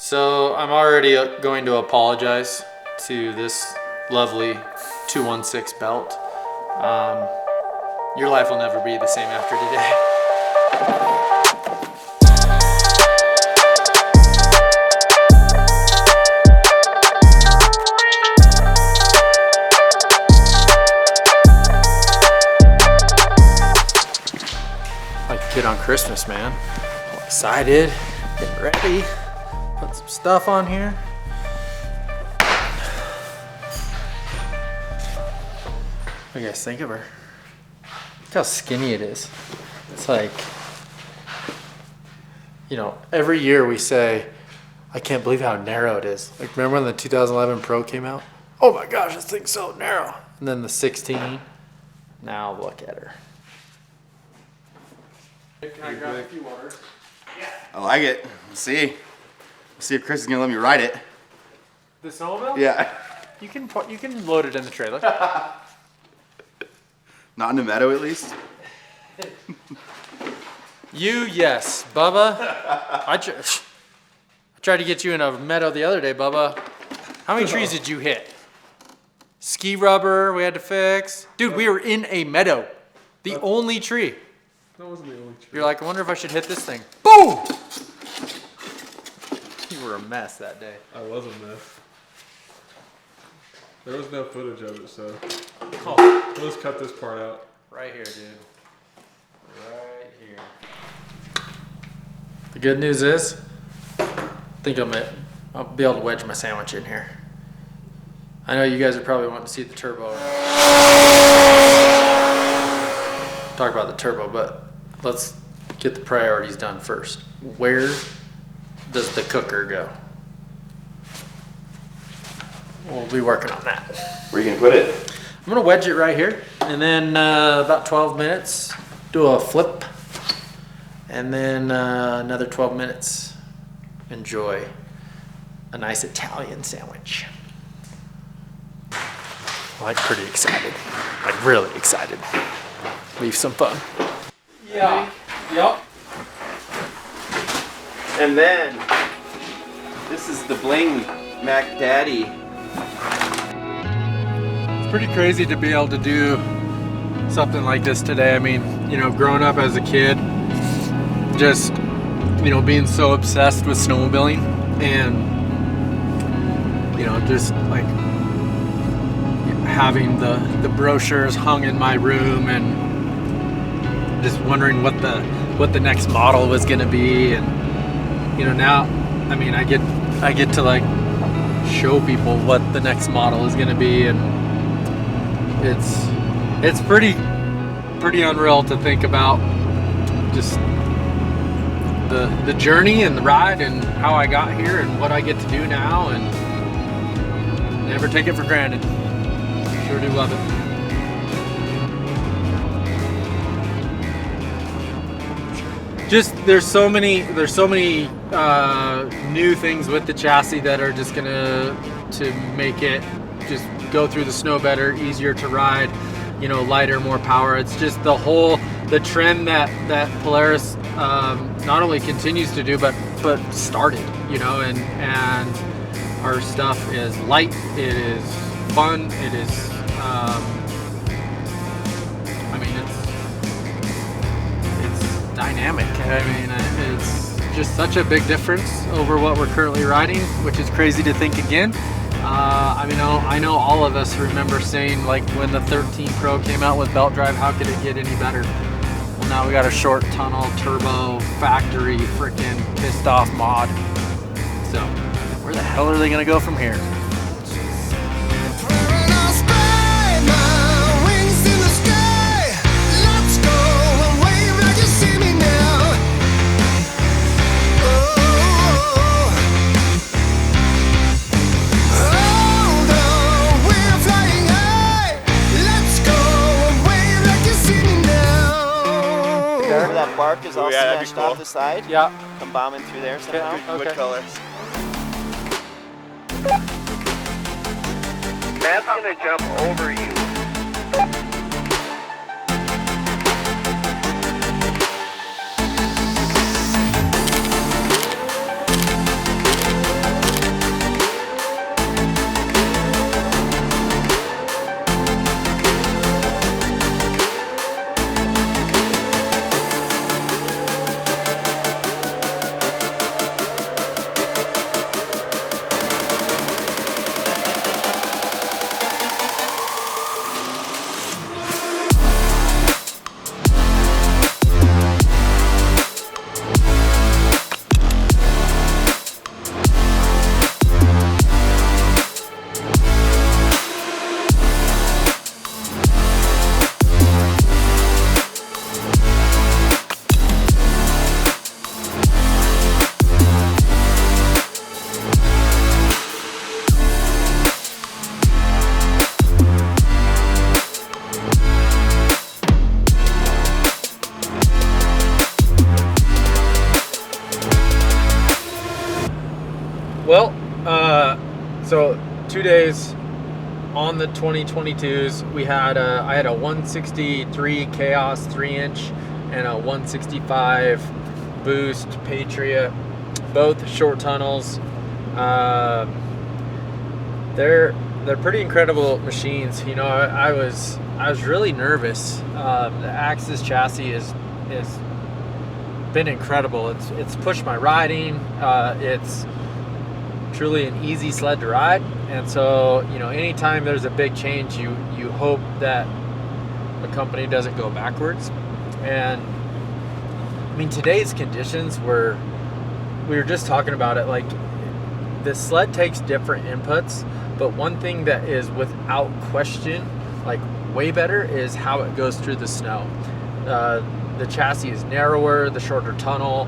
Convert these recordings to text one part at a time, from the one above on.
So I'm already going to apologize to this lovely 216 belt. Your life will never be the same after today. Like a kid on Christmas, man. All excited, getting ready. Put some stuff on here. What do you guys think of her? Look how skinny it is. It's like, you know, every year we say, I can't believe how narrow it is. Like, remember when the 2011 Pro came out? Oh my gosh, this thing's so narrow. And then the 16. Now look at her. Can I grab a few waters? Yeah. I like it. Let's see. See if Chris is gonna let me ride it. The snowmobile? Yeah. You can load it in the trailer. Not in the meadow, at least. Yes, Bubba. I tried to get you in a meadow the other day, Bubba. How many trees did you hit? Ski rubber we had to fix. Dude, we were in a meadow. The only tree. That wasn't the only tree. You're like, I wonder if I should hit this thing. Boom! You were a mess that day. I was a mess. There was no footage of it, so let's cut this part out. Right here, dude. Right here. The good news is, I think I'll be able to wedge my sandwich in here. I know you guys are probably wanting to see the turbo. Talk about the turbo, but let's get the priorities done first. Where does the cooker go? We'll be working on that. Where are you gonna put it? I'm gonna wedge it right here, and then about 12 minutes, do a flip, and then another 12 minutes, enjoy a nice Italian sandwich. Like, pretty excited, like really excited. Leave some fun. Yeah. Yep. And then, this is the Bling Mac Daddy. It's pretty crazy to be able to do something like this today. I mean, you know, growing up as a kid, just, you know, being so obsessed with snowmobiling and, you know, just like having the brochures hung in my room and just wondering what the next model was gonna be. And you know, now, I mean, I get to like show people what the next model is gonna be, and it's pretty unreal to think about just the journey and the ride and how I got here and what I get to do now, and never take it for granted. Sure do love it. Just there's so many new things with the chassis that are just gonna make it just go through the snow better, easier to ride, you know, lighter, more power. It's just the trend that Polaris not only continues to do but started, you know, and our stuff is light, it is fun, it is I mean, it's dynamic. I mean, it's just such a big difference over what we're currently riding, which is crazy to think again. I mean, I know all of us remember saying, like, when the 13 Pro came out with belt drive, how could it get any better? Well, now we got a short tunnel, turbo, factory, freaking pissed off mod. So, where the hell are they gonna go from here? That bark is all smashed cool. off the side. Yeah. Come bombing through there somehow. Okay. Wood colors. Matt's gonna jump over you. Well, so 2 days on the 2022s, I had a 163 Chaos 3-inch and a 165 Boost Patriot, both short tunnels. They're pretty incredible machines. You know, I was really nervous. The Axis chassis is been incredible. It's pushed my riding. It's truly an easy sled to ride, and so, you know, anytime there's a big change, you hope that the company doesn't go backwards. And I mean, today's conditions we were just talking about it, like the sled takes different inputs, but one thing that is without question like way better is how it goes through the snow. The chassis is narrower, the shorter tunnel.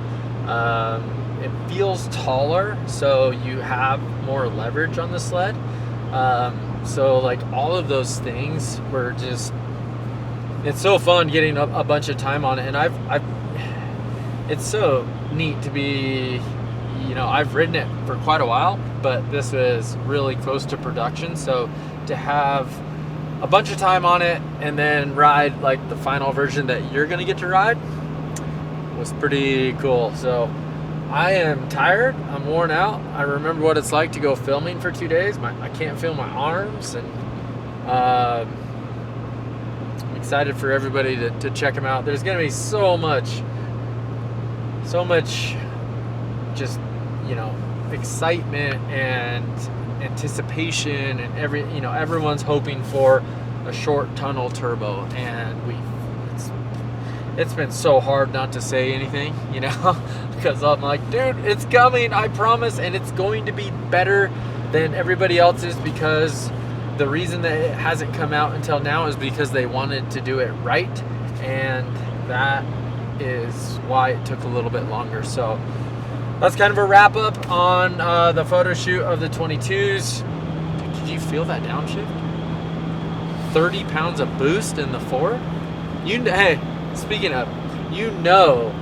It feels taller, so you have more leverage on the sled. So like all of those things were just, it's so fun getting a bunch of time on it. And it's so neat to be, you know, I've ridden it for quite a while, but this is really close to production. So to have a bunch of time on it and then ride like the final version that you're gonna get to ride was pretty cool. So I am tired, I'm worn out. I remember what it's like to go filming for 2 days. I can't feel my arms, and I'm excited for everybody to check them out. There's gonna be so much just, you know, excitement and anticipation, and everyone's hoping for a short tunnel turbo, and it's been so hard not to say anything, you know, because I'm like, dude, it's coming, I promise, and it's going to be better than everybody else's, because the reason that it hasn't come out until now is because they wanted to do it right, and that is why it took a little bit longer. So that's kind of a wrap up on the photo shoot of the 22s. Did you feel that downshift? 30 pounds of boost in the 4? Hey, speaking of, you know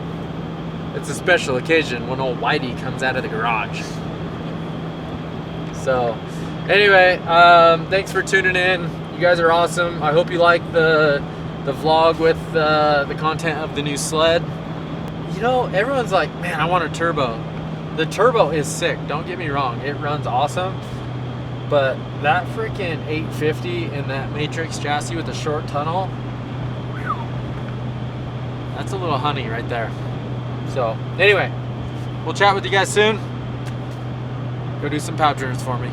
it's a special occasion when old Whitey comes out of the garage. So anyway, thanks for tuning in. You guys are awesome. I hope you like the vlog with the content of the new sled. You know, everyone's like, man, I want a turbo. The turbo is sick, don't get me wrong, it runs awesome, but that freaking 850 in that Matrix chassis with the short tunnel, that's a little honey right there. So anyway, we'll chat with you guys soon. Go do some pow turns for me.